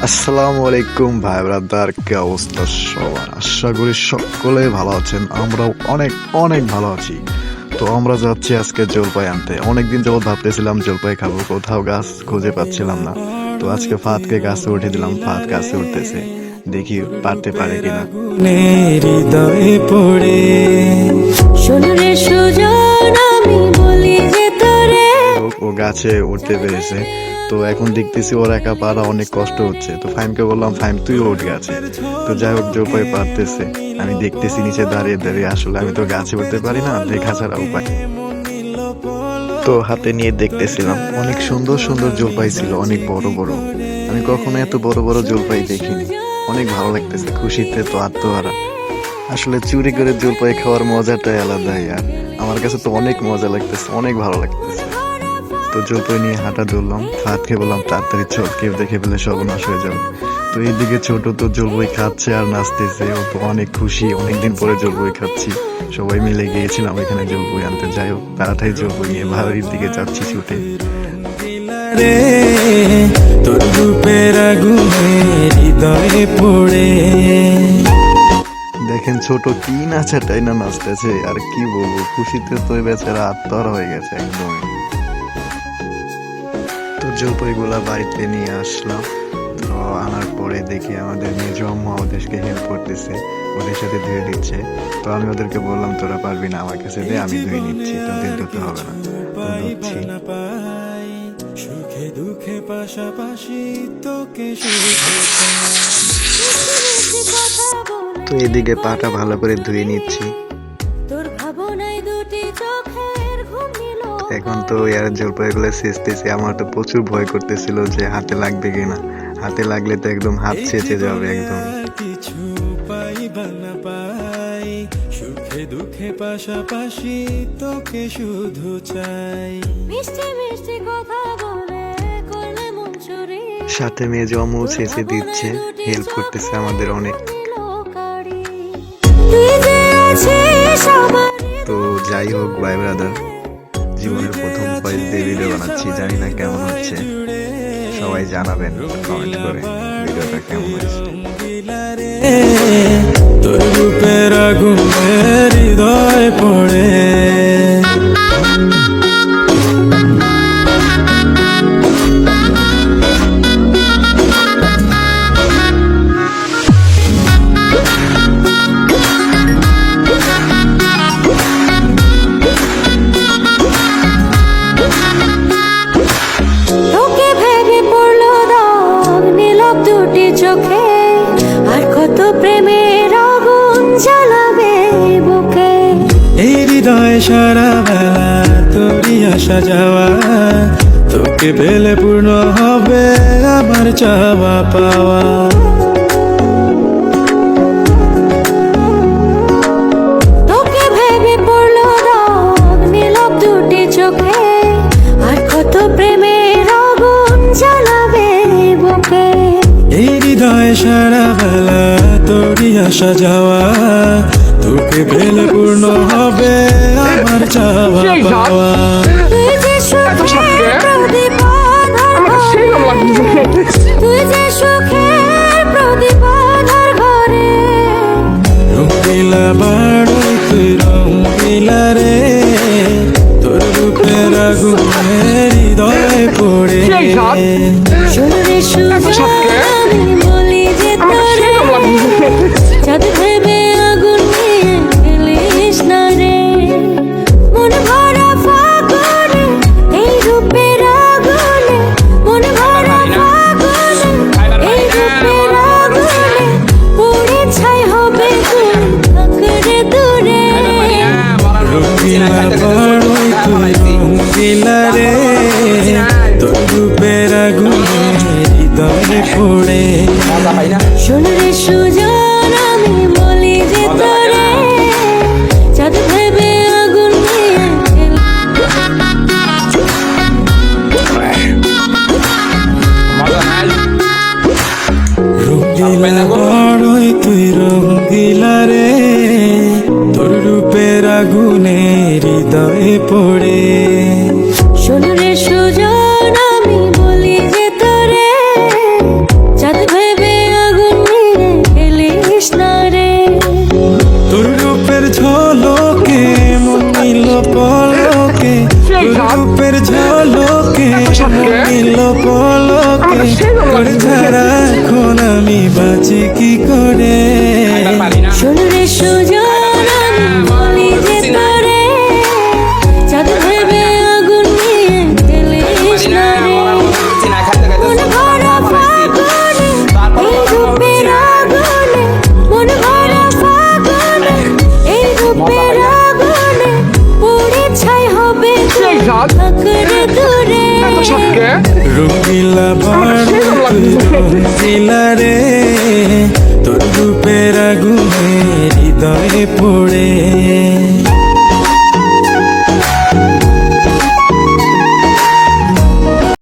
আসসালামু আলাইকুম ভাই ব্রাদার, কি অবস্থা সবার? আশা করি সকলে ভালো আছেন। আমরাও অনেক অনেক ভালো আছি। তো আমরা যাচ্ছি আজকে জলপাই আনতে। অনেকদিন যাবত ভাবতেছিলাম জলপাই খাবো, কোথাও গাছ খুঁজে পাচ্ছিলাম না। তো আজকে ফাতকে গাছে উঠে দিলাম, ফাত গাছে উঠতেছে, দেখি পারতে পারে কিনা। হৃদয়ে পড়ে শুনরে সুজন আমি বলি যে তোরে। ও গাছে উঠতে পেরেছে। তো এখন দেখতেছি ওর একা পারা অনেক কষ্ট হচ্ছে। তো ফাইমকে বললাম, ফাইম তুইও উঠ গাছে। তো যাই হোক, জলপাই পারতেছে। আমি দেখতেছি নিচে দাঁড়িয়ে দাঁড়িয়ে, আসলে আমি তো গাছে উঠতে পারি না, দেখা ছাড়া উপায়। তো হাতে নিয়ে দেখতেছিলাম, অনেক সুন্দর সুন্দর জলপাই ছিল, অনেক বড় বড়। আমি কখনো এত বড় বড় জলপাই দেখিনি। অনেক ভালো লাগতেছে, খুশিতে তো আত্মহারা। আসলে চুরি করে জলপাই খাওয়ার মজাটাই আলাদা। আর আমার কাছে তো অনেক মজা লাগতেছে, অনেক ভালো লাগতেছে। তো জলপাই নিয়ে হাঁটা ধরলাম, ফাতকে বললাম তাড়াতাড়ি চল, কেউ দেখে ফেলে সর্বনাশ হয়ে যাবে। তো এইদিকে ছোট তো জলপাই খাচ্ছে আর নাচতেছে, ও তো অনেক খুশি, অনেকদিন পরে জলপাই খাচ্ছি। সবাই মিলে গিয়েছিলাম এখানে জলপাই আনতে। যাই হোক, তাড়াতাড়ি জলপাই নিয়ে বাড়ির দিকে যাচ্ছি ছুটে। রে তোর রূপের আগুনে হৃদয়ে পড়ে। দেখেন ছোট কি নাচাটাই না নাচতেছে, আর কি বলবো, খুশিতে তো বেচারা আত্মহারা হয়ে গেছে একদমই। তো জলপাইগুলা বাড়িতে নিয়ে আসলাম। তো আনার পরে দেখি আমাদের মেজ আম্মা ওদেরকে হেল্প করতেছে, ওদের সাথে ধুয়ে দিচ্ছে। তো আমি ওদেরকে বললাম, তোরা পারবি না, আমার কাছে দে, আমি ধুয়ে নিচ্ছি, তোদের ধুতে হবে না। তো ধুচ্ছি। সুখে দুঃখে পাশাপাশি তোকে তো এদিকে পাটা ভালো করে ধুয়ে নিচ্ছি। তোর ভাবনায় দুটি চোখের ঘুম নিল। এখন তো ইয়ার জলপাইগুলো ছেঁচতেছি। আমার তো প্রচুর ভয় করতেছিল যে হাতে লাগবে কিনা। হাতে লাগলে তো একদম হাত ছেঁচে যাবে একদম। কিছু পাইবা না পাই, সুখে দুঃখে পাশাপাশি তোকে শুধু চাই। মিষ্টি মিষ্টি কথা বলে করলে মন চুরি। সাথে মেয়ে জমু ছেঁচে দিচ্ছে, হেল্প করতেছে আমাদের অনেক। তো যাই হোক ভাই ব্রাদার, জীবনের প্রথম ভয়েস দিয়ে ভিডিও বানাচ্ছি, জানি না কেমন হচ্ছে। সবাই জানাবেন কমেন্ট করে ভিডিওটা কেমন হয়েছে। তোর রূপের আগুনে হৃদয় পড়ে। তোকে ভেবে পড়লো দাগ নীলব দুটি চোখে, আর কত প্রেমের আগুন জ্বালাবে বুকে। এই হৃদয় সারা বেলা তোরই আসা যাওয়া, তোকে পেলে পূর্ণ হবে আমার চাওয়া পাওয়া। তোকে ভেবে পড়লো দাগ নীলব দুটি চোখে, আর কত প্রেমের আগুন জ্বালাবে বুকে। এই হৃদয় সারা বেলা তোরই আসা যাওয়া, তোকে পেলে পূর্ণ হবে আমার চাওয়া পাওয়া। তুই যে সুখের প্রদীপ আধার ঘরে, তুই যে সুখের প্রদীপ আধার ঘরে। রঙিলা বাড়ই তুই রঙিলা রে, তোর রূপের আগুনে হৃদয়ে পড়ে। শুনরে সুজন আমি বলি যে তোরে, চাঁদ ভেবে আগুন নিয়ে ফেলিস না রে। মন ভরা ফাগুনে এই রূপের আগুনে, মন ভরা ফাগুনে এই রূপের আগুনে, পুড়ে ছাই হবে তুই থাকরে দূরে। রঙিলা বাড়ই তুই রঙিলা রে, তোর রূপের আগুনে হৃদয়ে পড়ে। শুনরে সুজন আমি বলি যে তোরে, চাঁদ ভেবে আগুন নিয়ে রঙিলা বড়ই তুই রঙিলা রে, তোর রূপের আগুনে হৃদয়ে পড়ে। শুনরে সুজন আমি বলি যে তোরে, চাঁদ তোর ছাড়া এখন আমি বাঁচি কি করে। শুনরে সুজন আমি বলি যে তোরে চাঁদ ভেবে আগুন নিয়ে জ্বেলিস না রে। মন ভরা ফাগুনে এই রূপের আগুনে, মন ভরা ফাগুনে এই রূপের আগুনে পুড়ে ছাই হবে থাকরে দূরে। রঙ্গিলা রঙ্গিলা রে তোর রূপের আগুনে হৃদয়ে পড়ে।